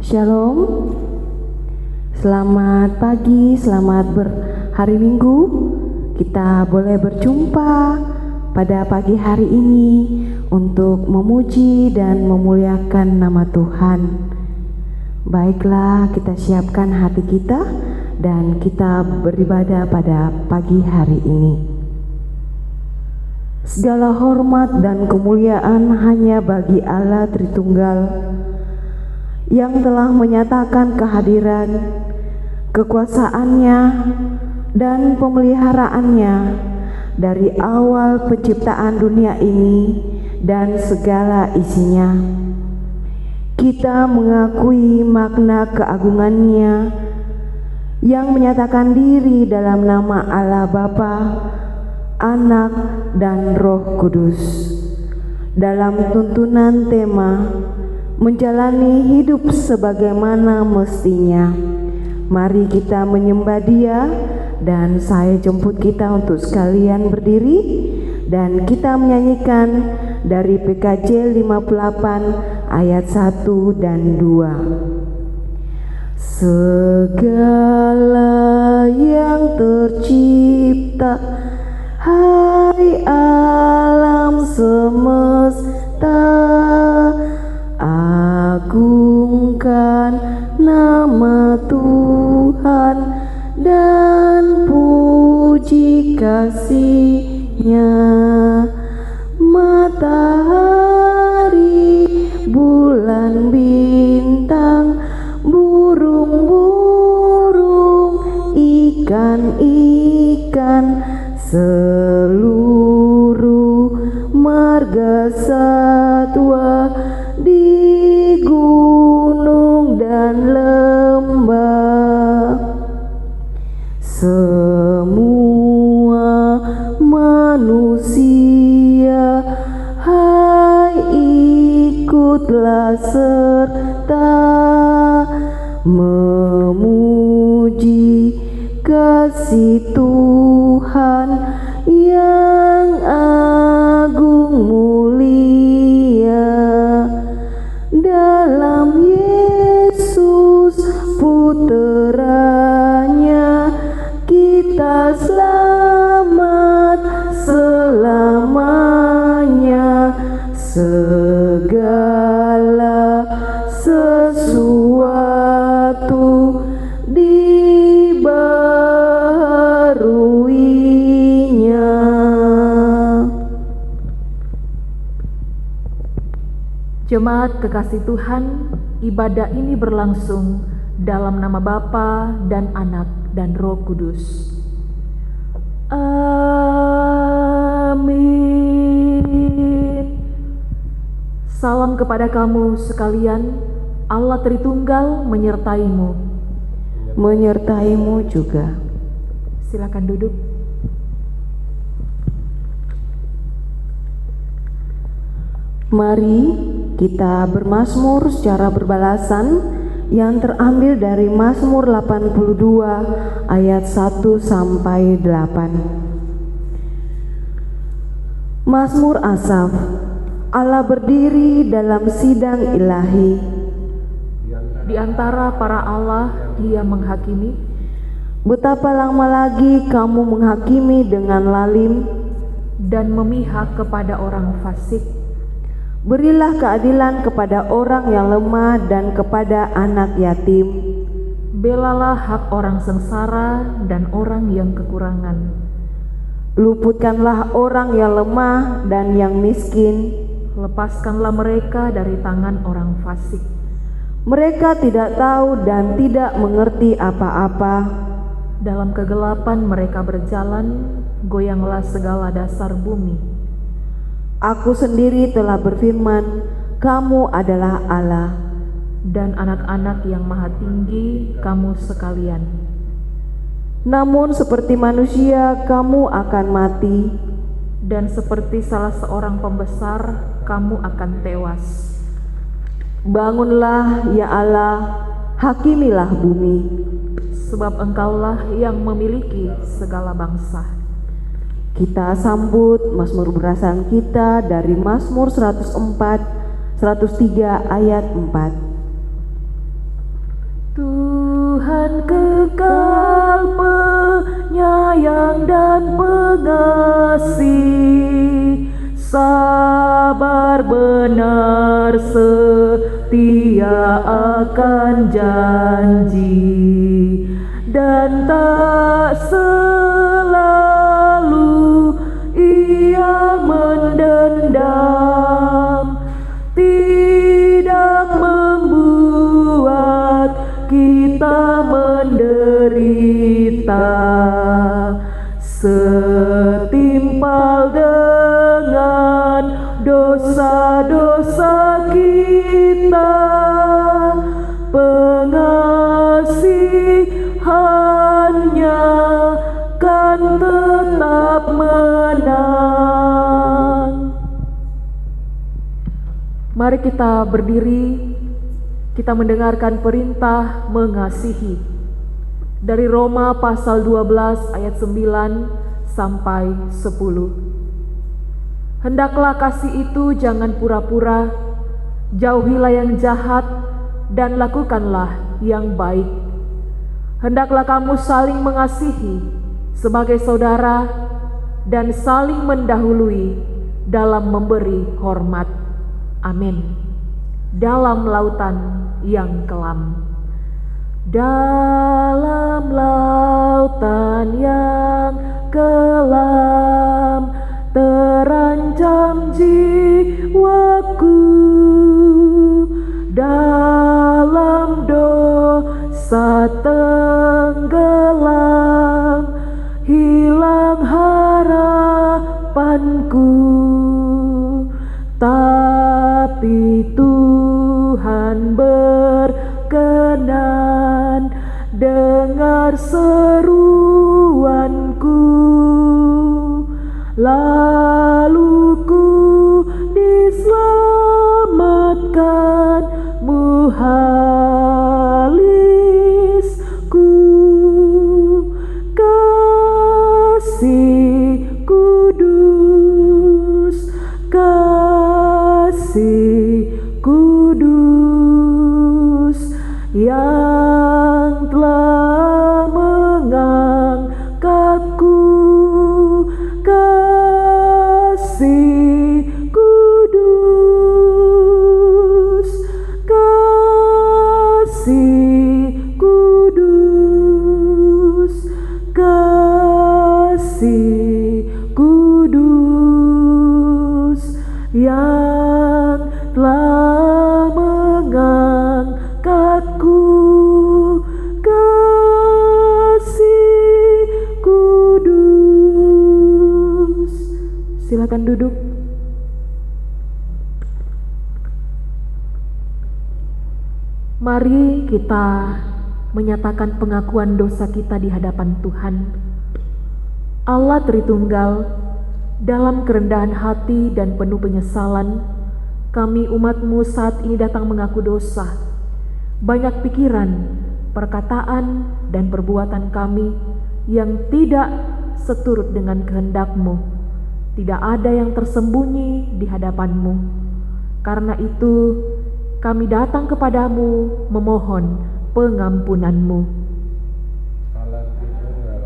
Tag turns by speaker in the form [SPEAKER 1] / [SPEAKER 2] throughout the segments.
[SPEAKER 1] Shalom, selamat pagi, selamat hari Minggu. Kita boleh berjumpa pada pagi hari ini untuk memuji dan memuliakan nama Tuhan. Baiklah, kita siapkan hati kita dan kita beribadah pada pagi hari ini. Segala hormat dan kemuliaan hanya bagi Allah Tritunggal yang telah menyatakan kehadiran, kekuasaannya, dan pemeliharaannya dari awal penciptaan dunia ini dan segala isinya. Kita mengakui makna keagungannya yang menyatakan diri dalam nama Allah Bapa, Anak, dan Roh Kudus. Dalam tuntunan tema menjalani hidup sebagaimana mestinya, mari kita menyembah Dia, dan saya jemput kita untuk sekalian berdiri dan kita menyanyikan dari PKJ 58 ayat 1 dan 2. Segala yang tercipta, hai alam semesta, agungkan nama Tuhan dan puji kasih-Nya. Matahari, bulan, bintang, burung-burung, ikan-ikan, seluruh marga satwa di gunung dan lembah, semua manusia, hai ikutlah serta memuji kasih Tuhan yang agung mulia. Dalam Yesus puteranya kita selamat selamanya. Segala sesuatu dibaharuinya.
[SPEAKER 2] Jemaat kekasih Tuhan, ibadah ini berlangsung dalam nama Bapa dan Anak dan Roh Kudus. Amin. Salam kepada kamu sekalian, Allah Tritunggal menyertaimu.
[SPEAKER 1] Menyertaimu juga.
[SPEAKER 2] Silakan duduk.
[SPEAKER 1] Mari kita bermazmur secara berbalasan yang terambil dari Mazmur 82 ayat 1 sampai 8. Mazmur Asaf. Allah berdiri dalam sidang ilahi.
[SPEAKER 2] Di antara para Allah Dia menghakimi.
[SPEAKER 1] Betapa lama lagi kamu menghakimi dengan lalim
[SPEAKER 2] dan memihak kepada orang fasik.
[SPEAKER 1] Berilah keadilan kepada orang yang lemah dan kepada anak yatim.
[SPEAKER 2] Belalah hak orang sengsara dan orang yang kekurangan.
[SPEAKER 1] Luputkanlah orang yang lemah dan yang miskin.
[SPEAKER 2] Lepaskanlah mereka dari tangan orang fasik.
[SPEAKER 1] Mereka tidak tahu dan tidak mengerti apa-apa.
[SPEAKER 2] Dalam kegelapan mereka berjalan, goyanglah segala dasar bumi.
[SPEAKER 1] Aku sendiri telah berfirman, kamu adalah Allah.
[SPEAKER 2] Dan anak-anak yang maha tinggi kamu sekalian.
[SPEAKER 1] Namun seperti manusia kamu akan mati.
[SPEAKER 2] Dan seperti salah seorang pembesar kamu akan tewas.
[SPEAKER 1] Bangunlah ya Allah, hakimilah bumi.
[SPEAKER 2] Sebab Engkaulah yang memiliki segala bangsa.
[SPEAKER 1] Kita sambut Mazmur berasan kita dari Mazmur 103 ayat 4.
[SPEAKER 2] Tuhan kekal penyayang dan pengasih, sabar benar setia akan janji, dan tak selalu ia mendendam, tidak membuat kita menderita, setimpal dengan dosa-dosa kita, pengasihannya kan tetap menang. Mari kita berdiri, kita mendengarkan perintah mengasihi dari Roma pasal 12 ayat 9 sampai 10. Hendaklah kasih itu jangan pura-pura, jauhilah yang jahat dan lakukanlah yang baik. Hendaklah kamu saling mengasihi sebagai saudara dan saling mendahului dalam memberi hormat. Amin. Dalam lautan yang kelam. Dalam lautan yang kelam terancam jiwaku, dalam dosa tenggelam, hilang harapanku. Tapi Tuhan berkenan dengar seruanku, lalu ku diselamatkan muhalisku. Kasih kudus, kasih kudus yang telah mengangkatku, kasih kudus, kasih kudus, kasih kudus yang telah mengangkatku, kasih kudus. Silakan duduk. Mari kita menyatakan pengakuan dosa kita di hadapan Tuhan. Allah Tritunggal, dalam kerendahan hati dan penuh penyesalan, kami umat-Mu saat ini datang mengaku dosa. Banyak pikiran, perkataan, dan perbuatan kami yang tidak seturut dengan kehendak-Mu. Tidak ada yang tersembunyi di hadapan-Mu. Karena itu, kami datang kepadamu memohon pengampunan-Mu.
[SPEAKER 3] Allah Tritunggal,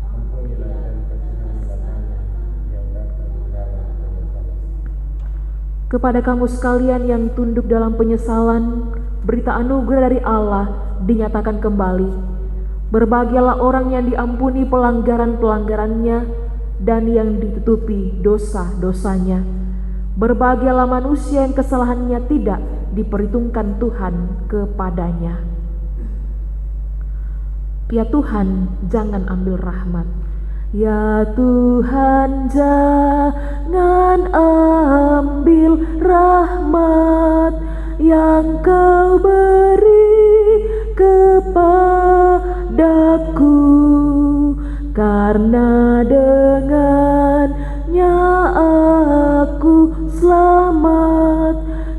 [SPEAKER 3] ampunilah dan kasihilah kami yang datang dalam penyesalan.
[SPEAKER 2] Kepada kamu sekalian yang tunduk dalam penyesalan, berita anugerah dari Allah dinyatakan kembali. Berbahagialah orang yang diampuni pelanggaran-pelanggarannya dan yang ditutupi dosa-dosanya. Berbahagialah manusia yang kesalahannya tidak diperhitungkan Tuhan kepadanya. Ya Tuhan, jangan ambil rahmat. Ya Tuhan, jangan ambil rahmat yang Kau beri kepadaku, karena dengannya aku selamat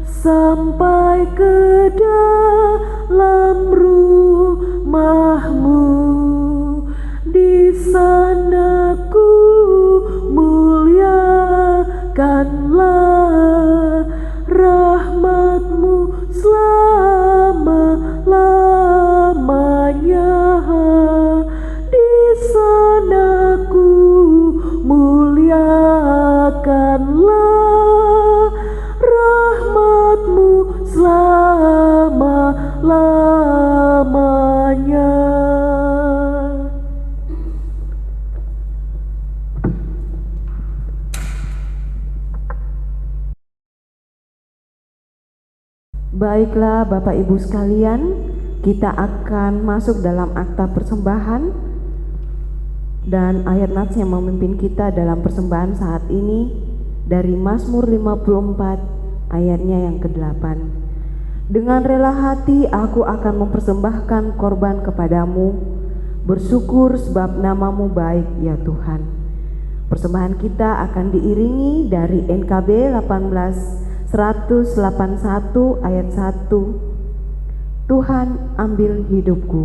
[SPEAKER 2] sampai ke dalam rumah-Mu. Di sana ku muliakanlah rahmat-Mu selama-lamanya.
[SPEAKER 1] Baiklah Bapak Ibu sekalian, kita akan masuk dalam akta persembahan, dan ayat nats yang memimpin kita dalam persembahan saat ini dari Mazmur 54 ayatnya yang ke-8. Dengan rela hati aku akan mempersembahkan korban kepadamu, bersyukur sebab namamu baik ya Tuhan. Persembahan kita akan diiringi dari NKB 181 ayat 1. Tuhan ambil hidupku.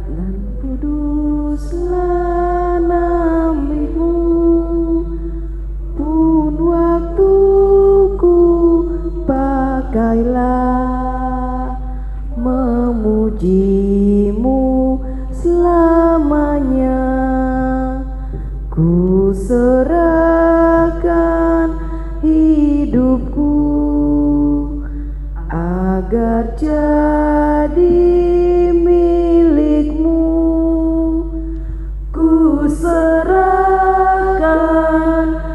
[SPEAKER 1] Dan kuduslah namamu, pun waktuku pakailah memujimu selamanya. Ku serahkan hidupku agar jadi milikmu. Ku serahkan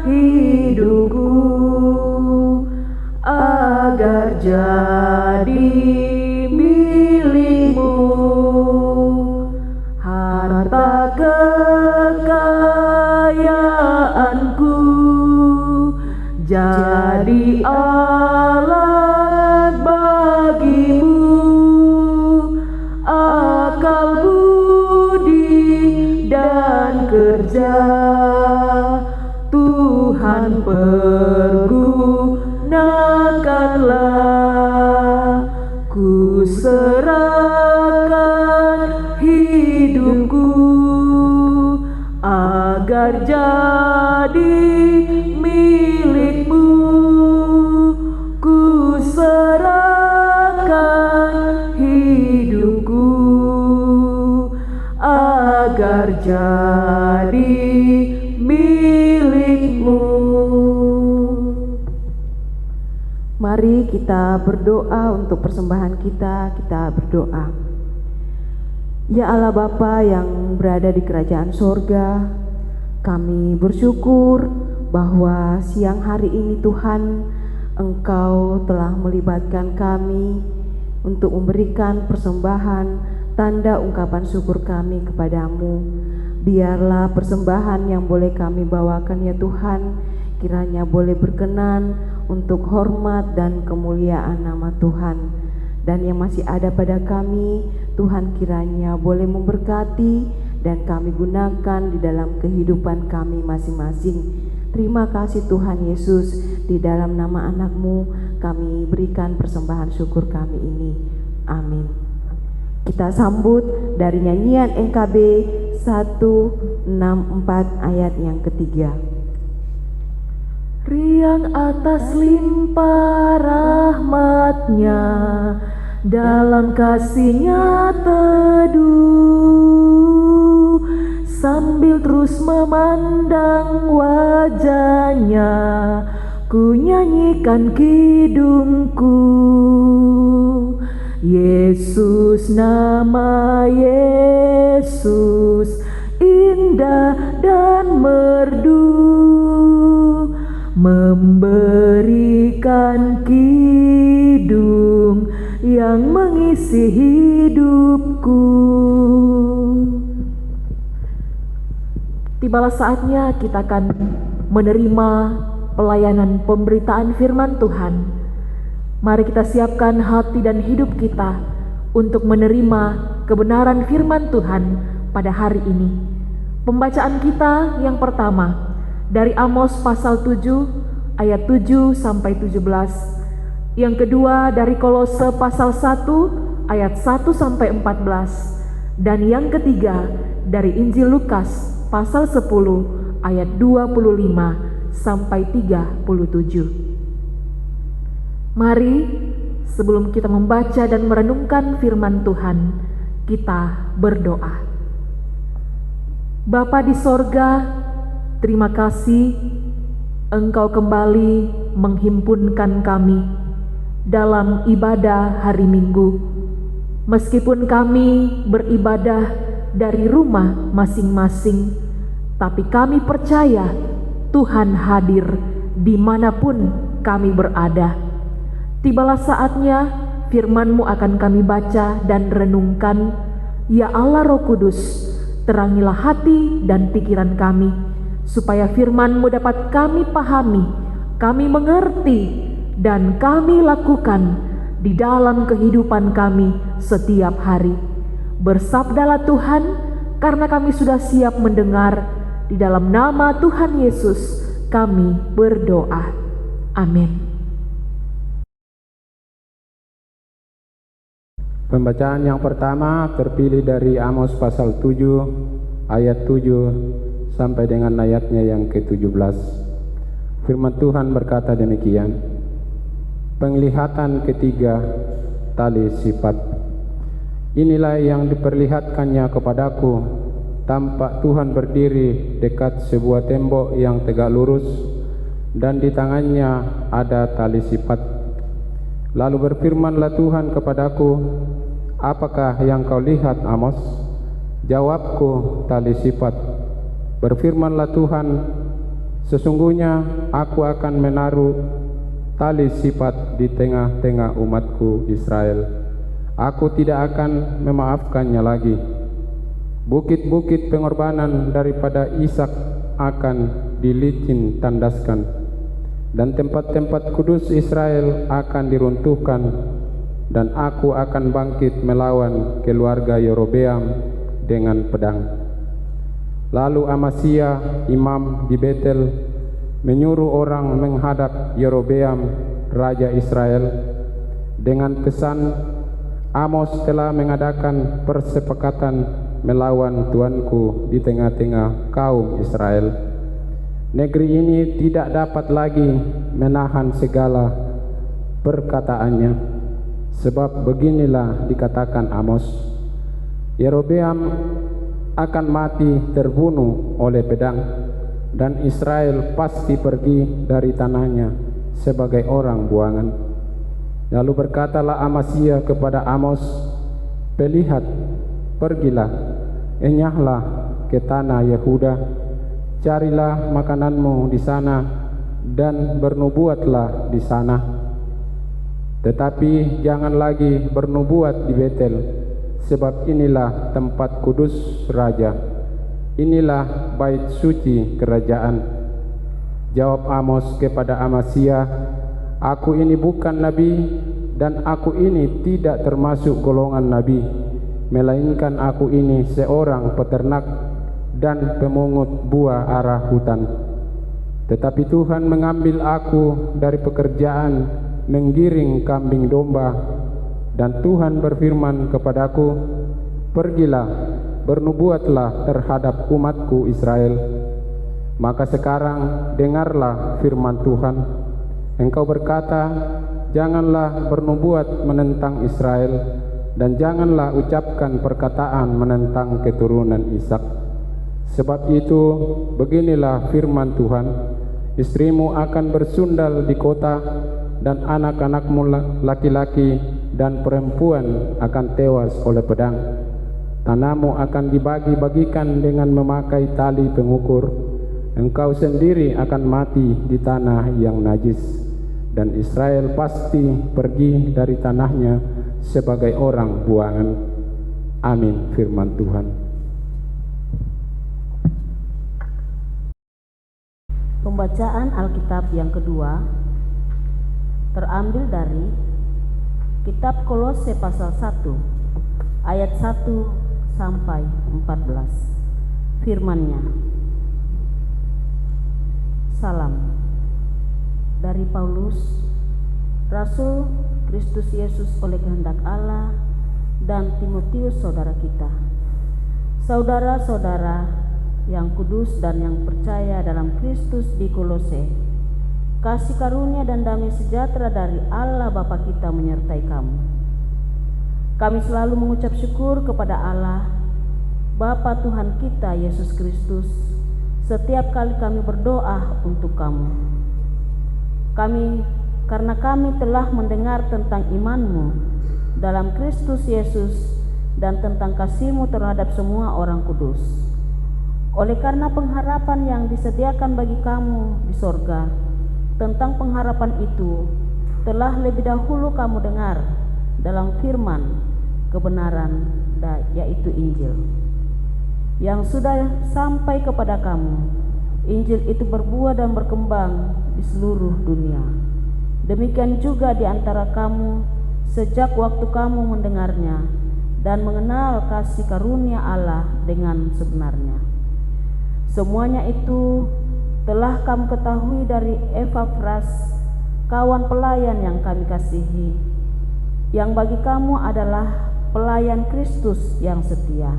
[SPEAKER 1] hidupku agar jadi milikmu. Harta kekayaanku jadi alat bagimu, akal budi dan kerja Tuhan pergunakanlah. Ku serahkan hidupku agar jadi milikmu. Ku serahkan hidupku agar jadi milikmu. Mari kita berdoa untuk persembahan kita. Kita berdoa. Ya Allah Bapa yang berada di kerajaan sorga, kami bersyukur bahwa siang hari ini Tuhan, Engkau telah melibatkan kami untuk memberikan persembahan tanda ungkapan syukur kami kepadamu. Biarlah persembahan yang boleh kami bawakan ya Tuhan, kiranya boleh berkenan untuk hormat dan kemuliaan nama Tuhan. Dan yang masih ada pada kami, Tuhan kiranya boleh memberkati dan kami gunakan di dalam kehidupan kami masing-masing. Terima kasih Tuhan Yesus, di dalam nama anak-Mu kami berikan persembahan syukur kami ini. Amin. Kita sambut dari nyanyian NKB 164 ayat yang ketiga.
[SPEAKER 2] Riang atas limpah rahmat-Nya, dalam kasih-Nya teduh, sambil terus memandang wajah-Nya, ku nyanyikan kidungku. Yesus, nama Yesus indah dan merdu, memberikan kidung yang mengisi hidupku. Tibalah saatnya kita akan menerima pelayanan pemberitaan firman Tuhan. Mari kita siapkan hati dan hidup kita untuk menerima kebenaran firman Tuhan pada hari ini. Pembacaan kita yang pertama dari Amos pasal 7 ayat 7 sampai 17. Yang kedua dari Kolose pasal 1 ayat 1 sampai 14. Dan yang ketiga dari Injil Lukas pasal 10 ayat 25 sampai 37. Mari sebelum kita membaca dan merenungkan firman Tuhan, kita berdoa. Bapa di sorga, terima kasih Engkau kembali menghimpunkan kami dalam ibadah hari Minggu. Meskipun kami beribadah dari rumah masing-masing, tapi kami percaya Tuhan hadir dimanapun kami berada. Tibalah saatnya firman-Mu akan kami baca dan renungkan. Ya Allah Roh Kudus, terangilah hati dan pikiran kami, supaya firman-Mu dapat kami pahami, kami mengerti, dan kami lakukan di dalam kehidupan kami setiap hari. Bersabdalah Tuhan, karena kami sudah siap mendengar. Di dalam nama Tuhan Yesus kami berdoa. Amin.
[SPEAKER 3] Pembacaan yang pertama terpilih dari Amos pasal 7 ayat 7 sampai dengan ayatnya yang ke-17. Firman Tuhan berkata demikian. Penglihatan ketiga, tali sifat. Inilah yang diperlihatkannya kepadaku. Tampak Tuhan berdiri dekat sebuah tembok yang tegak lurus, dan di tangannya ada tali sifat. Lalu berfirmanlah Tuhan kepadaku, apakah yang kau lihat, Amos? Jawabku, tali sifat. Berfirmanlah Tuhan, sesungguhnya aku akan menaruh tali sifat di tengah-tengah umatku Israel. Aku tidak akan memaafkannya lagi. Bukit-bukit pengorbanan daripada Ishak akan dilicin tandaskan, dan tempat-tempat kudus Israel akan diruntuhkan, dan aku akan bangkit melawan keluarga Yerobeam dengan pedang. Lalu Amasya, imam di Betel, menyuruh orang menghadap Yerobeam, raja Israel, dengan pesan, Amos telah mengadakan persepakatan melawan tuanku di tengah-tengah kaum Israel. Negeri ini tidak dapat lagi menahan segala perkataannya, sebab beginilah dikatakan Amos, Yerobeam akan mati terbunuh oleh pedang, dan Israel pasti pergi dari tanahnya sebagai orang buangan. Lalu berkatalah Amasya kepada Amos, "Pelihat, pergilah, enyahlah ke tanah Yehuda, carilah makananmu di sana dan bernubuatlah di sana. Tetapi jangan lagi bernubuat di Betel, sebab inilah tempat kudus raja. Inilah bait suci kerajaan." Jawab Amos kepada Amasya, "Aku ini bukan nabi, dan aku ini tidak termasuk golongan nabi, melainkan aku ini seorang peternak dan pemungut buah arah hutan. Tetapi Tuhan mengambil aku dari pekerjaan menggiring kambing domba, dan Tuhan berfirman kepadaku, pergilah, bernubuatlah terhadap umatku Israel. Maka sekarang dengarlah firman Tuhan. Engkau berkata, janganlah bernubuat menentang Israel, dan janganlah ucapkan perkataan menentang keturunan Ishak. Sebab itu, beginilah firman Tuhan, istrimu akan bersundal di kota, dan anak-anakmu laki-laki dan perempuan akan tewas oleh pedang. Tanahmu akan dibagi-bagikan dengan memakai tali pengukur. Engkau sendiri akan mati di tanah yang najis, dan Israel pasti pergi dari tanahnya sebagai orang buangan." Amin, firman Tuhan.
[SPEAKER 4] Pembacaan Alkitab yang kedua terambil dari Kitab Kolose pasal 1 ayat 1 sampai 14. Firman-Nya, salam dari Paulus, Rasul Kristus Yesus oleh kehendak Allah, dan Timotius saudara kita. Saudara-saudara yang kudus dan yang percaya dalam Kristus di Kolose, kasih karunia dan damai sejahtera dari Allah Bapa kita menyertai kamu. Kami selalu mengucap syukur kepada Allah, Bapa Tuhan kita Yesus Kristus, setiap kali kami berdoa untuk kamu. Karena kami telah mendengar tentang imanmu dalam Kristus Yesus dan tentang kasihmu terhadap semua orang kudus. Oleh karena pengharapan yang disediakan bagi kamu di sorga, tentang pengharapan itu telah lebih dahulu kamu dengar dalam firman kebenaran, yaitu Injil, yang sudah sampai kepada kamu. Injil itu berbuah dan berkembang di seluruh dunia. Demikian juga di antara kamu sejak waktu kamu mendengarnya dan mengenal kasih karunia Allah dengan sebenarnya. Semuanya itu telah kamu ketahui dari Epafras, kawan pelayan yang kami kasihi, yang bagi kamu adalah pelayan Kristus yang setia.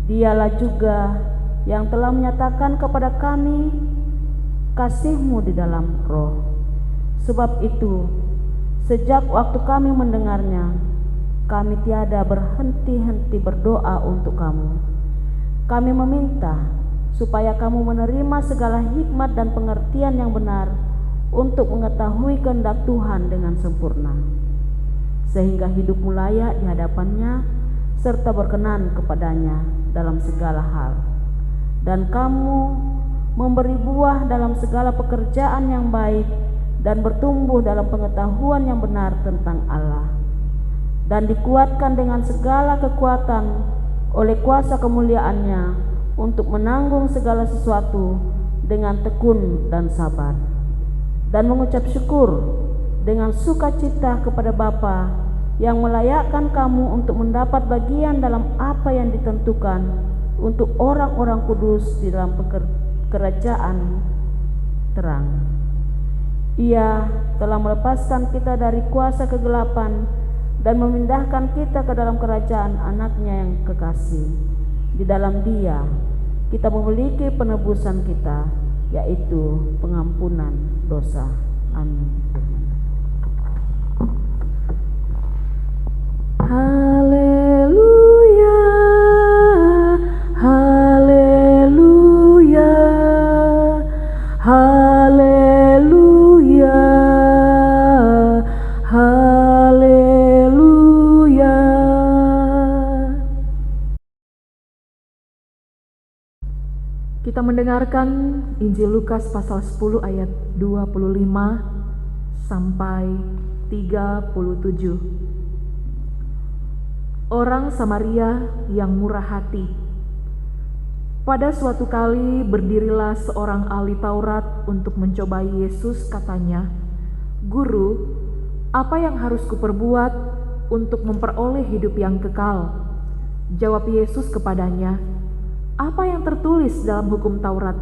[SPEAKER 4] Dialah juga yang telah menyatakan kepada kami kasih-Mu di dalam Roh. Sebab itu, sejak waktu kami mendengarnya, kami tiada berhenti-henti berdoa untuk kamu. Kami meminta supaya kamu menerima segala hikmat dan pengertian yang benar untuk mengetahui kehendak Tuhan dengan sempurna, sehingga hidupmu layak di hadapannya serta berkenan kepadanya dalam segala hal, dan kamu memberi buah dalam segala pekerjaan yang baik dan bertumbuh dalam pengetahuan yang benar tentang Allah, dan dikuatkan dengan segala kekuatan oleh kuasa kemuliaan-Nya untuk menanggung segala sesuatu dengan tekun dan sabar, dan mengucap syukur dengan sukacita kepada Bapa yang melayakkan kamu untuk mendapat bagian dalam apa yang ditentukan untuk orang-orang kudus di dalam kerajaan terang. Ia telah melepaskan kita dari kuasa kegelapan dan memindahkan kita ke dalam kerajaan Anaknya yang kekasih. Di dalam Dia kita memiliki penebusan kita, yaitu pengampunan dosa. Amin.
[SPEAKER 2] Haleluya, haleluya, haleluya, haleluya. Kita mendengarkan Injil Lukas pasal 10 ayat 25 sampai 37. Orang Samaria yang murah hati. Pada suatu kali berdirilah seorang ahli Taurat untuk mencobai Yesus, katanya, "Guru, apa yang harus kuperbuat untuk memperoleh hidup yang kekal?" Jawab Yesus kepadanya, "Apa yang tertulis dalam hukum Taurat?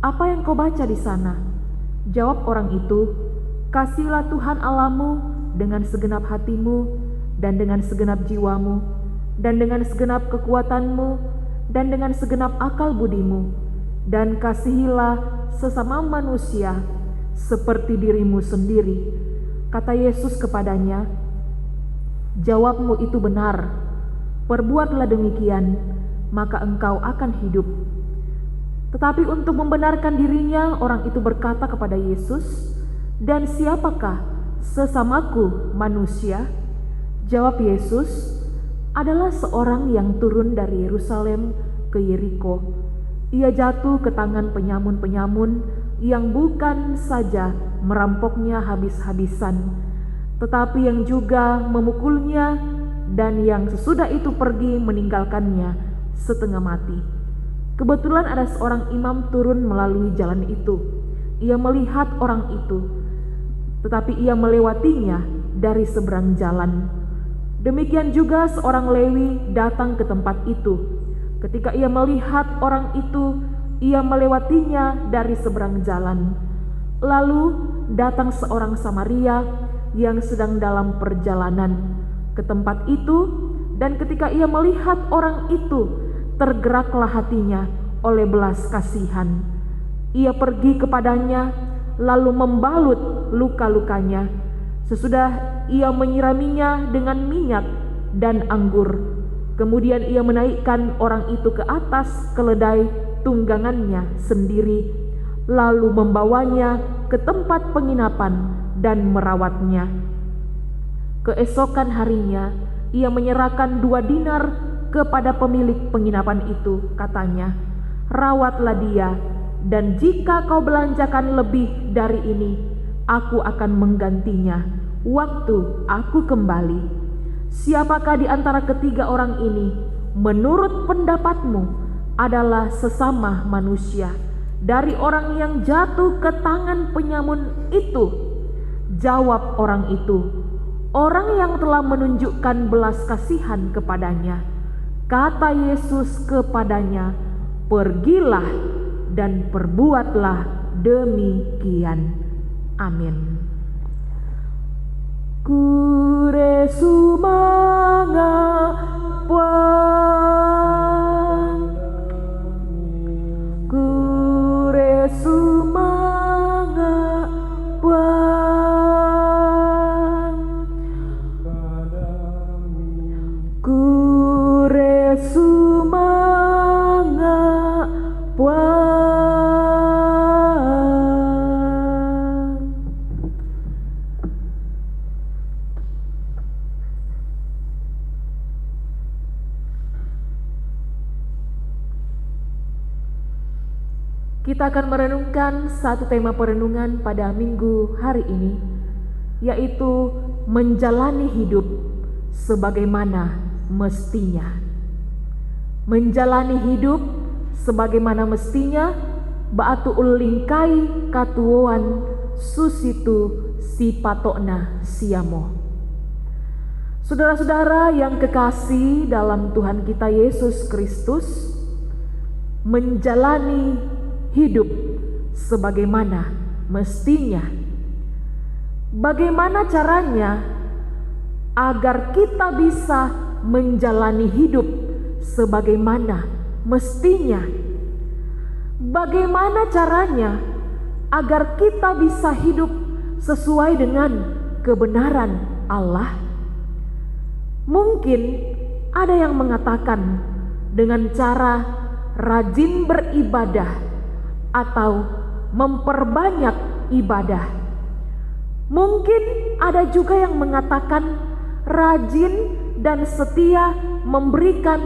[SPEAKER 2] Apa yang kau baca di sana?" Jawab orang itu, "Kasihilah Tuhan Allahmu dengan segenap hatimu, dan dengan segenap jiwamu, dan dengan segenap kekuatanmu, dan dengan segenap akal budimu, dan kasihilah sesama manusia seperti dirimu sendiri." Kata Yesus kepadanya, "Jawabmu itu benar, perbuatlah demikian, maka engkau akan hidup." Tetapi untuk membenarkan dirinya, orang itu berkata kepada Yesus, "Dan siapakah sesamaku manusia?" Jawab Yesus, "Adalah seorang yang turun dari Yerusalem ke Yeriko. Ia jatuh ke tangan penyamun-penyamun yang bukan saja merampoknya habis-habisan, tetapi yang juga memukulnya, dan yang sesudah itu pergi meninggalkannya setengah mati. Kebetulan ada seorang imam turun melalui jalan itu. Ia melihat orang itu, tetapi ia melewatinya dari seberang jalan. Demikian juga seorang Lewi datang ke tempat itu. Ketika ia melihat orang itu, ia melewatinya dari seberang jalan. Lalu datang seorang Samaria yang sedang dalam perjalanan ke tempat itu, dan ketika ia melihat orang itu, tergeraklah hatinya oleh belas kasihan. Ia pergi kepadanya, lalu membalut luka-lukanya. Sesudah ia menyiraminya dengan minyak dan anggur, kemudian ia menaikkan orang itu ke atas keledai tunggangannya sendiri, lalu membawanya ke tempat penginapan dan merawatnya. Keesokan harinya ia menyerahkan 2 dinar kepada pemilik penginapan itu, katanya, "Rawatlah dia, dan jika kau belanjakan lebih dari ini, aku akan menggantinya waktu aku kembali. Siapakah di antara ketiga orang ini menurut pendapatmu adalah sesama manusia dari orang yang jatuh ke tangan penyamun itu?" Jawab orang itu, "Orang yang telah menunjukkan belas kasihan kepadanya." Kata Yesus kepadanya, "Pergilah dan perbuatlah demikian." Amin. Kure sumanga puang, kure sumanga puang, kure sumanga puang. Kita akan merenungkan satu tema perenungan pada minggu hari ini, yaitu menjalani hidup sebagaimana mestinya. Menjalani hidup sebagaimana mestinya, baatu ulingkai katuoan susitu si patokna siamo. Saudara-saudara yang kekasih dalam Tuhan kita Yesus Kristus, menjalani hidup sebagaimana mestinya. Bagaimana caranya agar kita bisa menjalani hidup sebagaimana mestinya? Bagaimana caranya agar kita bisa hidup sesuai dengan kebenaran Allah? Mungkin ada yang mengatakan dengan cara rajin beribadah atau memperbanyak ibadah. Mungkin ada juga yang mengatakan rajin dan setia memberikan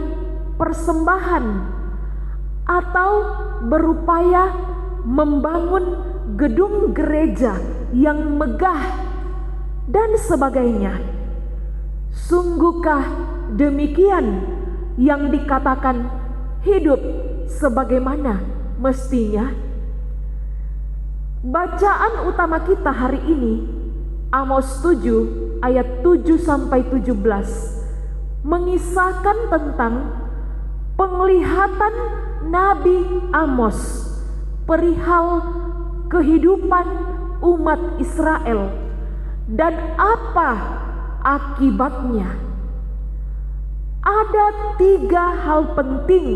[SPEAKER 2] persembahan atau berupaya membangun gedung gereja yang megah dan sebagainya. Sungguhkah demikian yang dikatakan hidup sebagaimana mestinya? Bacaan utama kita hari ini, Amos 7 ayat 7 sampai 17, mengisahkan tentang penglihatan Nabi Amos perihal kehidupan umat Israel dan apa akibatnya. Ada 3 hal penting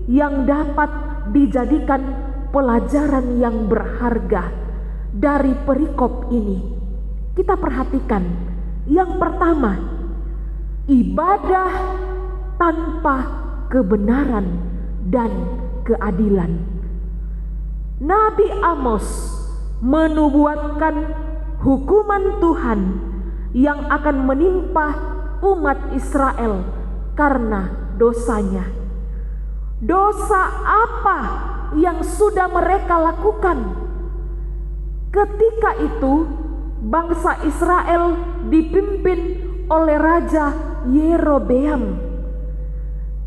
[SPEAKER 2] yang dapat dijadikan pelajaran yang berharga dari perikop ini. Kita perhatikan. Yang pertama, ibadah tanpa kebenaran dan keadilan. Nabi Amos menubuatkan hukuman Tuhan yang akan menimpa umat Israel karena dosanya. Dosa apa yang sudah mereka lakukan? Ketika itu bangsa Israel dipimpin oleh Raja Yerobeam.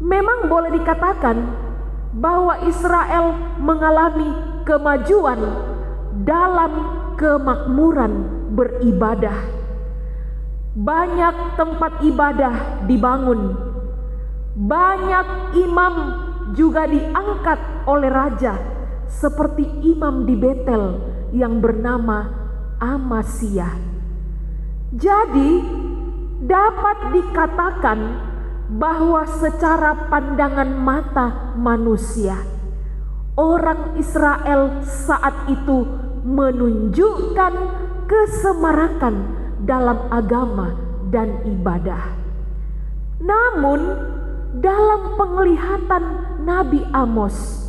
[SPEAKER 2] Memang boleh dikatakan bahwa Israel mengalami kemajuan dalam kemakmuran beribadah. Banyak tempat ibadah dibangun, banyak imam juga diangkat oleh raja, seperti imam di Betel yang bernama Amasya. Jadi dapat dikatakan bahwa secara pandangan mata manusia, orang Israel saat itu menunjukkan kesemarakan dalam agama dan ibadah. Namun dalam penglihatan Nabi Amos,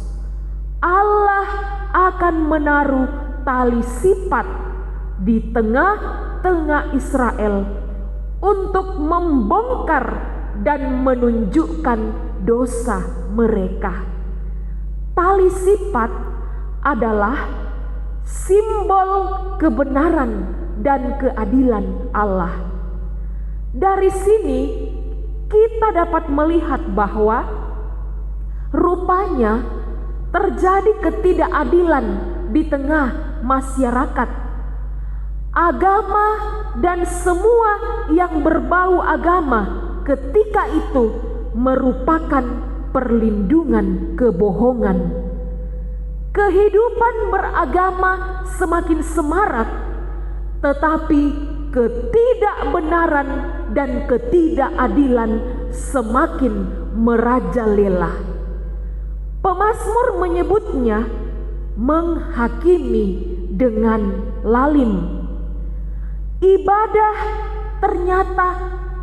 [SPEAKER 2] Allah akan menaruh tali sipat di tengah-tengah Israel untuk membongkar dan menunjukkan dosa mereka. Tali sipat adalah simbol kebenaran dan keadilan Allah. Dari sini kita dapat melihat bahwa rupanya terjadi ketidakadilan di tengah masyarakat. Agama dan semua yang berbau agama ketika itu merupakan perlindungan kebohongan. Kehidupan beragama semakin semarak, tetapi ketidakbenaran dan ketidakadilan semakin merajalela. Pemazmur menyebutnya menghakimi dengan lalim. Ibadah ternyata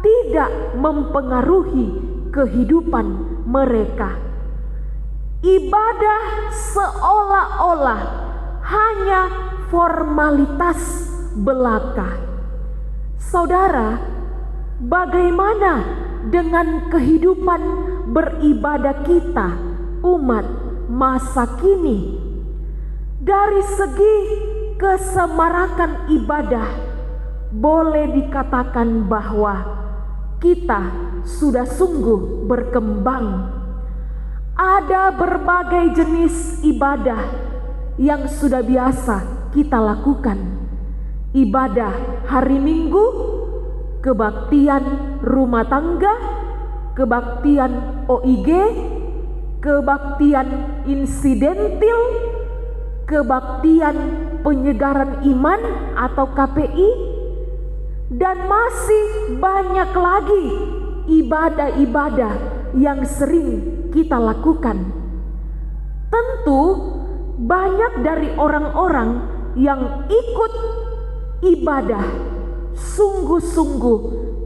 [SPEAKER 2] tidak mempengaruhi kehidupan mereka. Ibadah seolah-olah hanya formalitas belaka. Saudara, bagaimana dengan kehidupan beribadah kita, umat masa kini? Dari segi kesemarakan ibadah, boleh dikatakan bahwa kita sudah sungguh berkembang. Ada berbagai jenis ibadah yang sudah biasa kita lakukan. Ibadah hari Minggu, kebaktian rumah tangga, kebaktian OIG, kebaktian insidentil, kebaktian penyegaran iman atau KPI, dan masih banyak lagi ibadah-ibadah yang sering kita lakukan. Tentu banyak dari orang-orang yang ikut ibadah sungguh-sungguh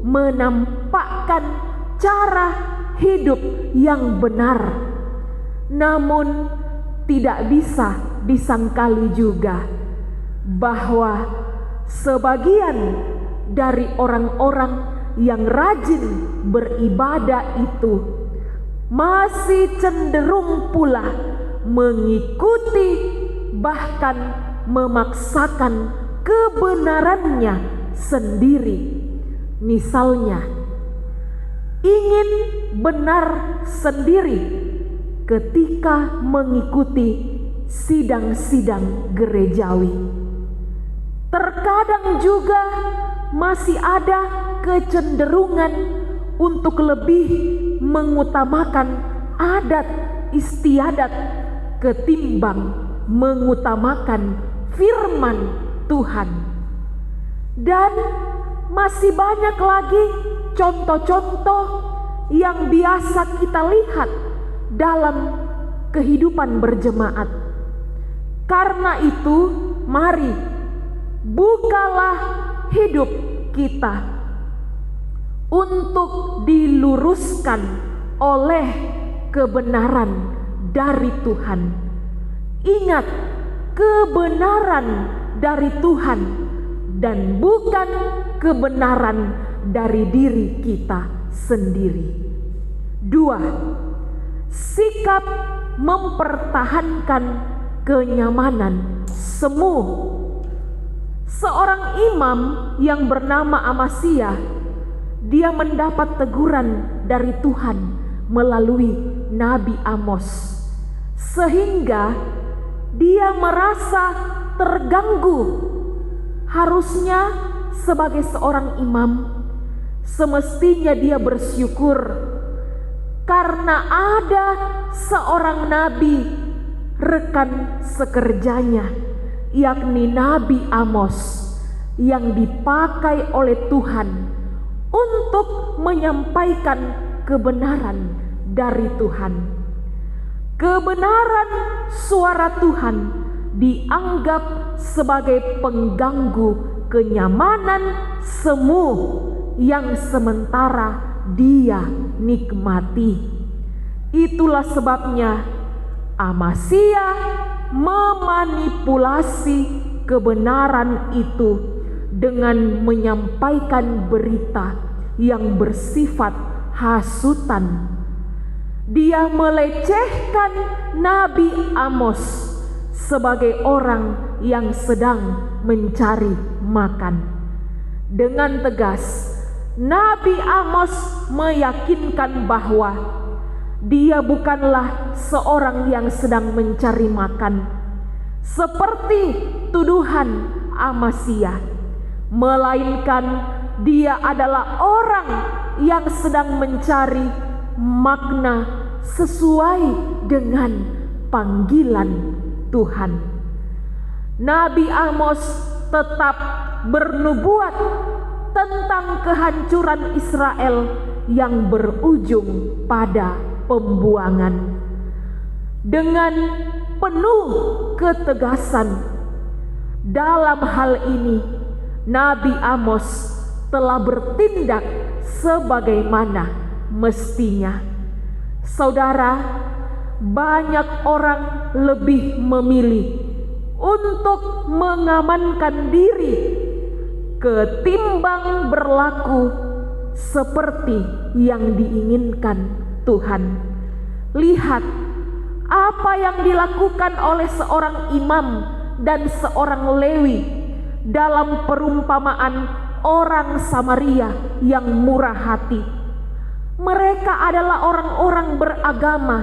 [SPEAKER 2] menampakkan cara hidup yang benar. Namun tidak bisa disangkali juga bahwa sebagian dari orang-orang yang rajin beribadah itu masih cenderung pula mengikuti, bahkan memaksakan kebenarannya sendiri. Misalnya, ingin benar sendiri ketika mengikuti sidang-sidang gerejawi. Terkadang juga masih ada kecenderungan untuk lebih mengutamakan adat istiadat ketimbang mengutamakan firman Tuhan. Dan masih banyak lagi contoh-contoh yang biasa kita lihat dalam kehidupan berjemaat. Karena itu, mari bukalah hidup kita untuk diluruskan oleh kebenaran dari Tuhan. Ingat, kebenaran dari Tuhan dan bukan kebenaran dari diri kita sendiri. 2. Sikap mempertahankan kenyamanan semu. Seorang imam yang bernama Amasya, dia mendapat teguran dari Tuhan melalui Nabi Amos, sehingga dia merasa terganggu. Harusnya sebagai seorang imam, semestinya dia bersyukur karena ada seorang nabi rekan sekerjanya, yakni Nabi Amos, yang dipakai oleh Tuhan untuk menyampaikan kebenaran dari Tuhan. Kebenaran suara Tuhan dianggap sebagai pengganggu kenyamanan semu yang sementara dia nikmati. Itulah sebabnya Amasya memanipulasi kebenaran itu dengan menyampaikan berita yang bersifat hasutan. Dia melecehkan Nabi Amos sebagai orang yang sedang mencari makan. Dengan tegas, Nabi Amos meyakinkan bahwa dia bukanlah seorang yang sedang mencari makan, seperti tuduhan Amasya, melainkan dia adalah orang yang sedang mencari makna sesuai dengan panggilan Tuhan. Nabi Amos tetap bernubuat tentang kehancuran Israel yang berujung pada pembuangan. Dengan penuh ketegasan dalam hal ini, Nabi Amos telah bertindak sebagaimana mestinya. Saudara, banyak orang lebih memilih untuk mengamankan diri ketimbang berlaku seperti yang diinginkan Tuhan. Lihat apa yang dilakukan oleh seorang imam dan seorang Lewi dalam perumpamaan orang Samaria yang murah hati. Mereka adalah orang-orang beragama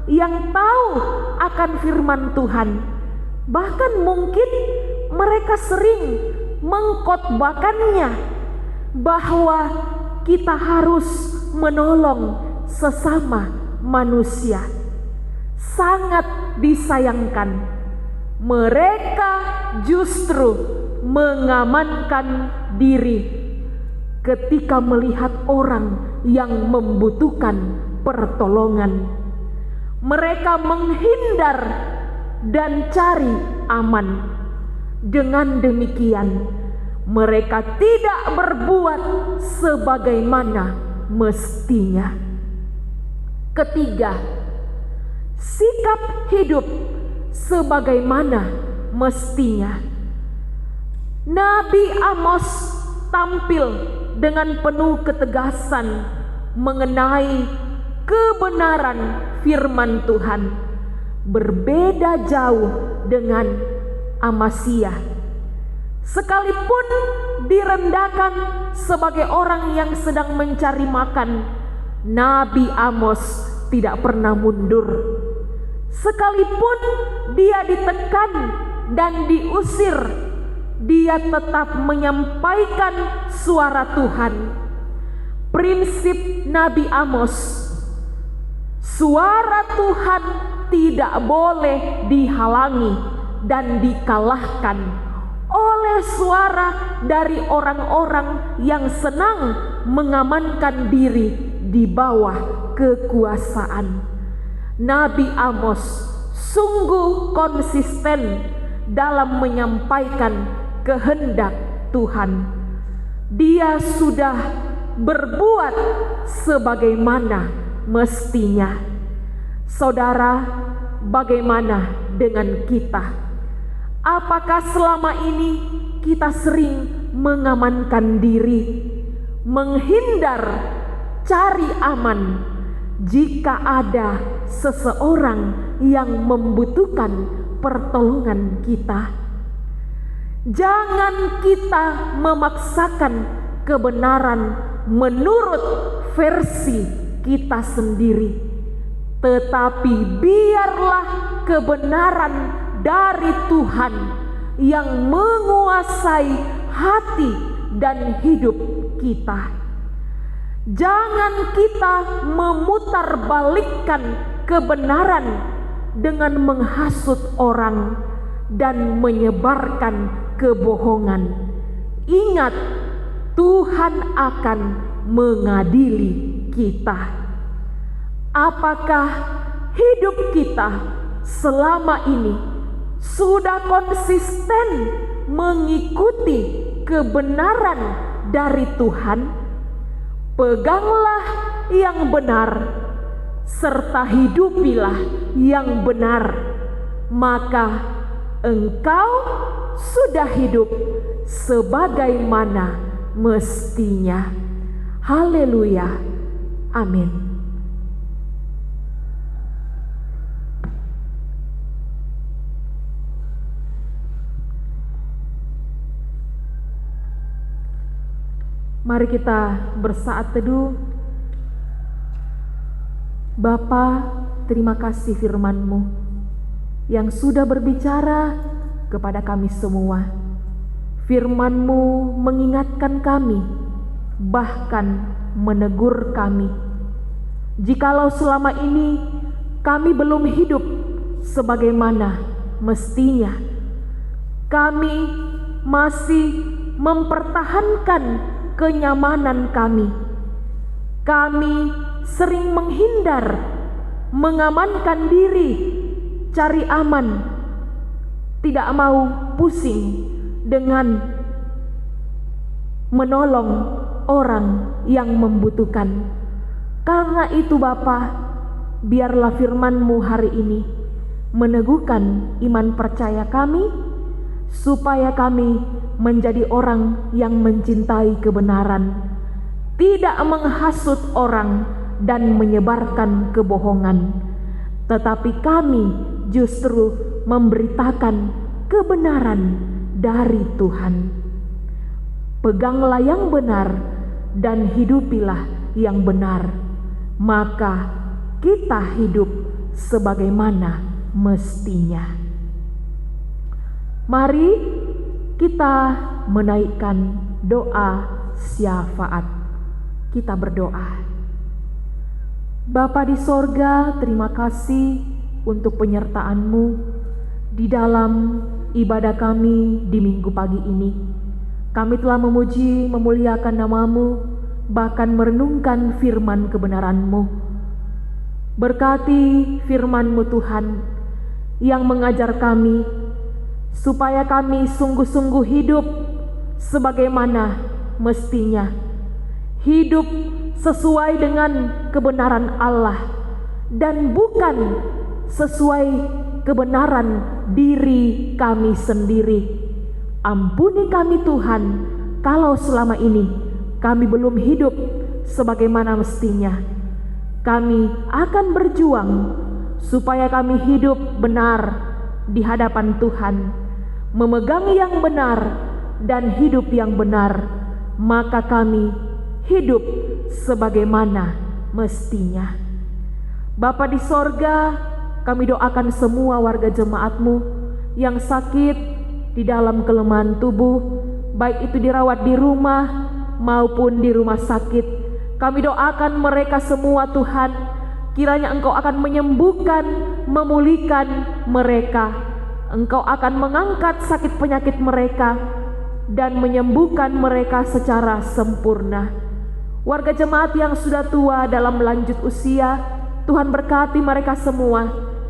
[SPEAKER 2] yang tahu akan firman Tuhan. Bahkan mungkin mereka sering mengkhotbahkannya bahwa kita harus menolong sesama manusia. Sangat disayangkan, mereka justru mengamankan diri ketika melihat orang yang membutuhkan pertolongan. Mereka menghindar dan cari aman. Dengan demikian, mereka tidak berbuat sebagaimana mestinya. Ketiga, sikap hidup sebagaimana mestinya. Nabi Amos tampil dengan penuh ketegasan mengenai kebenaran firman Tuhan, berbeda jauh dengan Amasya. Sekalipun direndahkan sebagai orang yang sedang mencari makan, Nabi Amos tidak pernah mundur. Sekalipun dia ditekan dan diusir, dia tetap menyampaikan suara Tuhan. Prinsip Nabi Amos, suara Tuhan tidak boleh dihalangi dan dikalahkan oleh suara dari orang-orang yang senang mengamankan diri di bawah kekuasaan. Nabi Amos sungguh konsisten dalam menyampaikan kehendak Tuhan. Dia sudah berbuat sebagaimana mestinya. Saudara, bagaimana dengan kita? Apakah selama ini kita sering mengamankan diri, menghindar, cari aman jika ada seseorang yang membutuhkan pertolongan kita? Jangan kita memaksakan kebenaran menurut versi kita sendiri, tetapi biarlah kebenaran dari Tuhan yang menguasai hati dan hidup kita. Jangan kita memutarbalikkan kebenaran dengan menghasut orang dan menyebarkan kebohongan. Ingat, Tuhan akan mengadili kita. Apakah hidup kita selama ini sudah konsisten mengikuti kebenaran dari Tuhan? Peganglah yang benar serta hidupilah yang benar, maka engkau sudah hidup sebagaimana mestinya. Haleluya. Amin. Mari kita bersaat teduh. Bapa, terima kasih firman-Mu yang sudah berbicara kepada kami semua. Firman-Mu mengingatkan kami, bahkan menegur kami. Jikalau selama ini kami belum hidup sebagaimana mestinya, kami masih mempertahankan kenyamanan kami. Kami sering menghindar, mengamankan diri, cari aman, tidak mau pusing dengan menolong orang yang membutuhkan. Karena itu Bapa, biarlah firman-Mu hari ini meneguhkan iman percaya kami, supaya kami menjadi orang yang mencintai kebenaran, tidak menghasut orang dan menyebarkan kebohongan, tetapi kami justru memberitakan kebenaran dari Tuhan. Peganglah yang benar dan hidupilah yang benar, maka kita hidup sebagaimana mestinya. Mari kita menaikkan doa syafaat. Kita berdoa. Bapa di sorga, terima kasih untuk penyertaan-Mu di dalam ibadah kami di minggu pagi ini. Kami telah memuji, memuliakan nama-Mu, bahkan merenungkan firman kebenaran-Mu. Berkati firman-Mu Tuhan yang mengajar kami, supaya kami sungguh-sungguh hidup sebagaimana mestinya. Hidup sesuai dengan kebenaran Allah dan bukan sesuai kebenaran diri kami sendiri. Ampuni kami Tuhan, kalau selama ini kami belum hidup sebagaimana mestinya. Kami akan berjuang supaya kami hidup benar di hadapan Tuhan, memegang yang benar dan hidup yang benar, maka kami hidup sebagaimana mestinya. Bapa di sorga, kami doakan semua warga jemaat-Mu yang sakit di dalam kelemahan tubuh, baik itu dirawat di rumah maupun di rumah sakit. Kami doakan mereka semua Tuhan, kiranya Engkau akan menyembuhkan, memulihkan mereka. Engkau akan mengangkat sakit penyakit mereka dan menyembuhkan mereka secara sempurna. Warga jemaat yang sudah tua dalam lanjut usia, Tuhan berkati mereka semua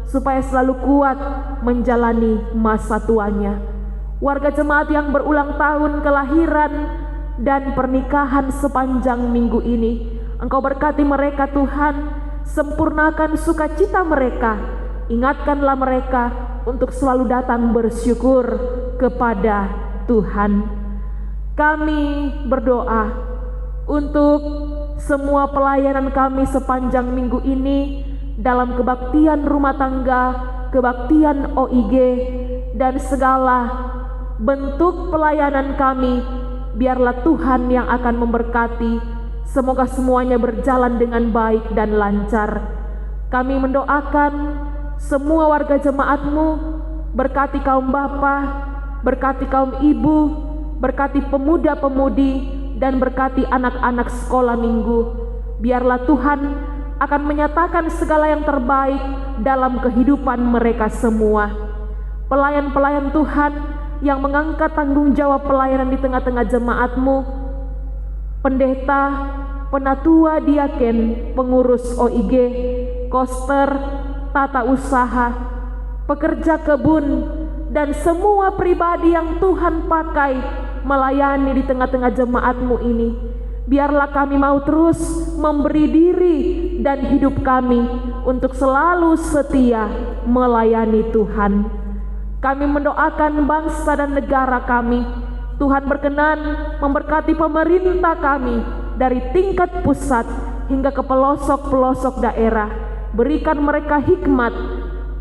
[SPEAKER 2] supaya selalu kuat menjalani masa tuanya. Warga jemaat yang berulang tahun kelahiran dan pernikahan sepanjang minggu ini, Engkau berkati mereka Tuhan, sempurnakan sukacita mereka, ingatkanlah mereka untuk selalu datang bersyukur kepada Tuhan. Kami berdoa untuk semua pelayanan kami sepanjang minggu ini dalam kebaktian rumah tangga, kebaktian OIG, dan segala bentuk pelayanan kami. Biarlah Tuhan yang akan memberkati. Semoga semuanya berjalan dengan baik dan lancar. Kami mendoakan semua warga jemaat-Mu, berkati kaum bapa, berkati kaum ibu, berkati pemuda-pemudi, dan berkati anak-anak sekolah minggu. Biarlah Tuhan akan menyatakan segala yang terbaik dalam kehidupan mereka semua. Pelayan-pelayan Tuhan yang mengangkat tanggung jawab pelayanan di tengah-tengah jemaat-Mu, pendeta, penatua, diaken, pengurus OIG, koster, tata usaha, pekerja kebun, dan semua pribadi yang Tuhan pakai melayani di tengah-tengah jemaat-Mu ini. Biarlah kami mau terus memberi diri dan hidup kami untuk selalu setia melayani Tuhan. Kami mendoakan bangsa dan negara kami. Tuhan berkenan memberkati pemerintah kami dari tingkat pusat hingga ke pelosok-pelosok daerah. Berikan mereka hikmat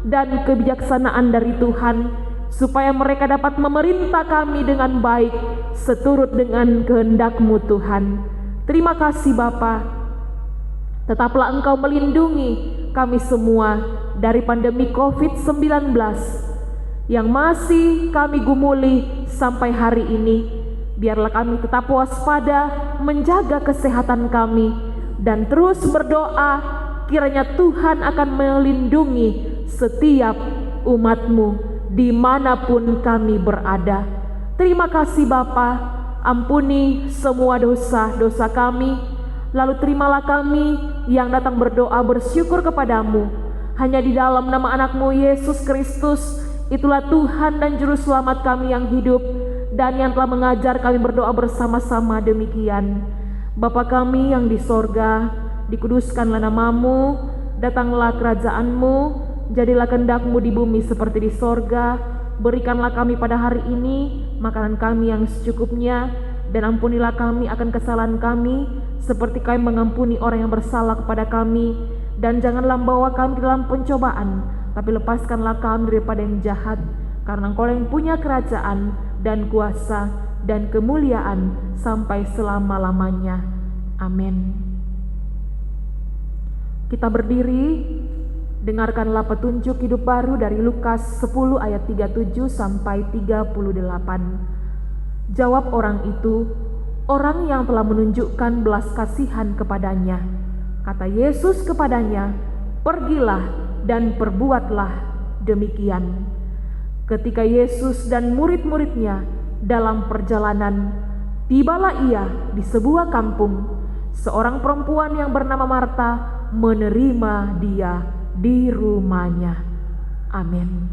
[SPEAKER 2] dan kebijaksanaan dari Tuhan, supaya mereka dapat memerintah kami dengan baik seturut dengan kehendak-Mu Tuhan. Terima kasih Bapa. Tetaplah Engkau melindungi kami semua dari pandemi COVID-19 yang masih kami gumuli sampai hari ini. Biarlah kami tetap waspada menjaga kesehatan kami dan terus berdoa kiranya Tuhan akan melindungi setiap umat-Mu dimanapun kami berada. Terima kasih Bapa, ampuni semua dosa-dosa kami, lalu terimalah kami yang datang berdoa bersyukur kepadamu. Hanya di dalam nama anak-Mu Yesus Kristus, itulah Tuhan dan Juru Selamat kami yang hidup dan yang telah mengajar kami berdoa bersama-sama demikian. Bapa kami yang di sorga, dikuduskanlah nama-Mu, datanglah kerajaan-Mu, jadilah kehendak-Mu di bumi seperti di sorga. Berikanlah kami pada hari ini makanan kami yang secukupnya, dan ampunilah kami akan kesalahan kami seperti kami mengampuni orang yang bersalah kepada kami. Dan janganlah membawa kami dalam pencobaan, tapi lepaskanlah kami daripada yang jahat, karena Engkau yang punya kerajaan dan kuasa dan kemuliaan sampai selama-lamanya. Amin. Kita berdiri. Dengarkanlah petunjuk hidup baru dari Lukas 10 ayat 37 sampai 38. Jawab orang itu, orang yang telah menunjukkan belas kasihan kepadanya. Kata Yesus kepadanya, pergilah dan perbuatlah demikian. Ketika Yesus dan murid-muridnya dalam perjalanan, tibalah ia di sebuah kampung. Seorang perempuan yang bernama Marta menerima dia di rumahnya. Amin.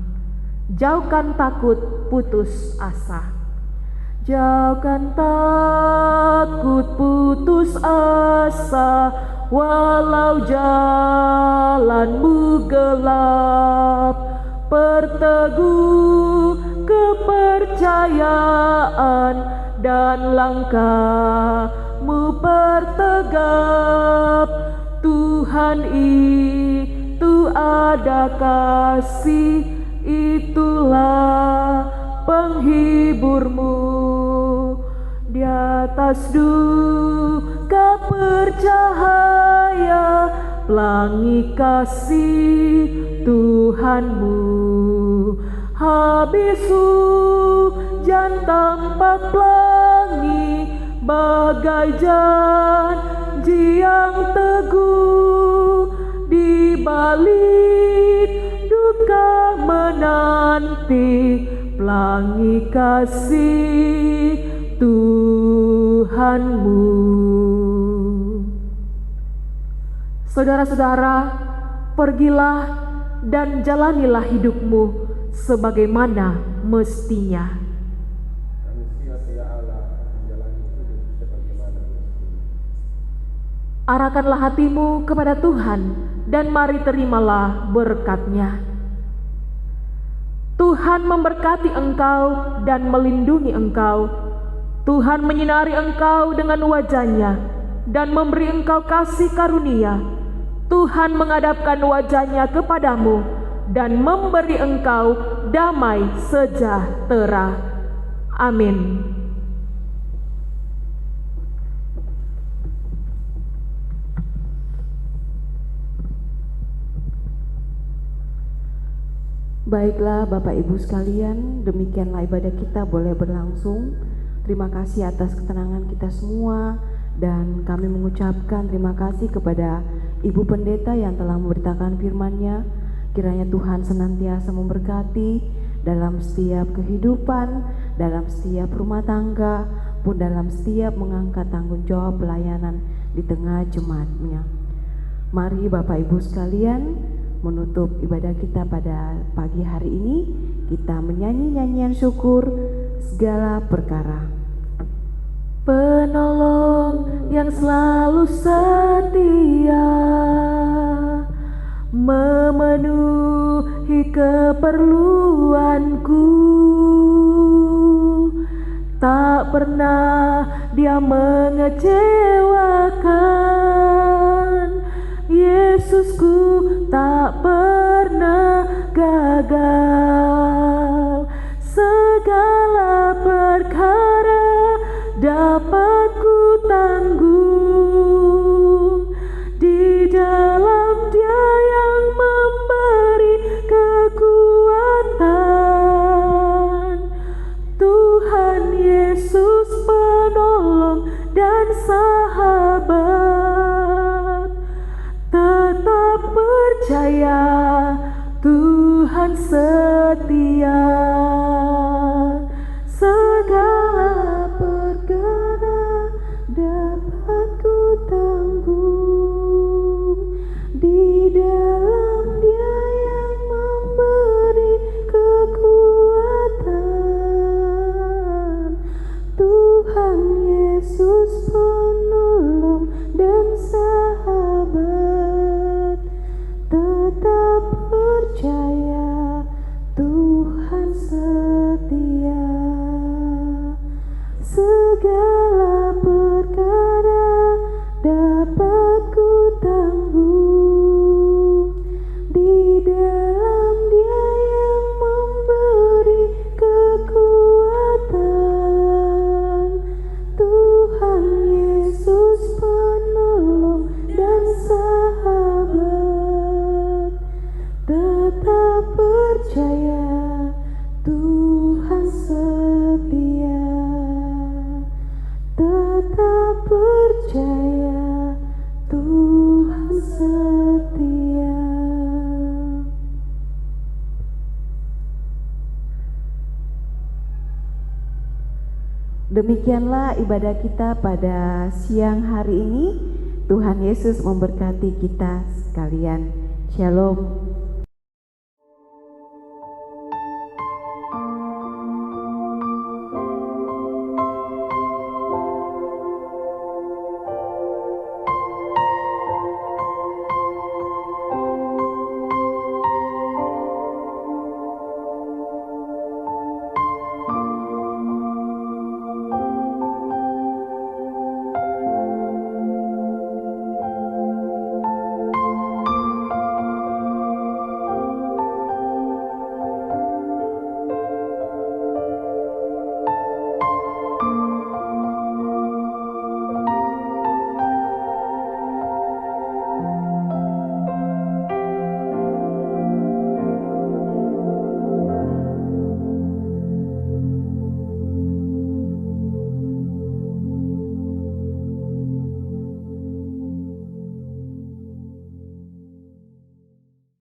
[SPEAKER 2] Jauhkan takut putus asa. Jauhkan takut putus asa, walau jalanmu gelap. Perteguh kepercayaan dan langkahmu pertegap. Tuhan itu ada kasih, itulah penghiburmu. Di atas duka percaya, pelangi kasih Tuhanmu. Habis hujan tampak pelangi, bagai janji yang teguh. Di balik duka menanti, pelangi kasih Tuhanmu. Saudara-saudara, pergilah dan jalanilah hidupmu sebagaimana mestinya. Arahkanlah hatimu kepada Tuhan dan mari terimalah berkat-Nya. Tuhan memberkati engkau dan melindungi engkau. Tuhan menyinari engkau dengan wajah-Nya dan memberi engkau kasih karunia. Tuhan menghadapkan wajah-Nya kepadamu dan memberi engkau damai sejahtera. Amin.
[SPEAKER 1] Baiklah Bapak Ibu sekalian, demikianlah ibadah kita boleh berlangsung. Terima kasih atas ketenangan kita semua, dan kami mengucapkan terima kasih kepada Ibu Pendeta yang telah memberitakan firman-Nya. Kiranya Tuhan senantiasa memberkati dalam setiap kehidupan, dalam setiap rumah tangga, pun dalam setiap mengangkat tanggung jawab pelayanan di tengah jemaat-Nya. Mari Bapak Ibu sekalian, menutup ibadah kita pada pagi hari ini, kita menyanyi nyanyian syukur segala perkara.
[SPEAKER 2] Penolong yang selalu setia, memenuhi keperluanku, tak pernah Dia mengecewakan. Yesusku tak pernah gagal. Segala perkara dapat ku tanggung. Di dalam Dia yang memberi kekuatan, Tuhan Yesus penolong dan sahabat. Tetap percaya, Tuhan setia. Segala perkara dapat ku tanggung. Di dalam Dia yang memberi kekuatan, Tuhan Yesus penolong dan sahabat. Tetap percaya, Tuhan setia. Segala perkara dapat ku tanggung. Di dalam Dia yang memberi kekuatan, Tuhan Yesus penolong dan sahabat. Tetap percaya, Tuhan setia. Tetap percaya, Tuhan setia.
[SPEAKER 1] Demikianlah ibadah kita pada siang hari ini. Tuhan Yesus memberkati kita sekalian. Shalom.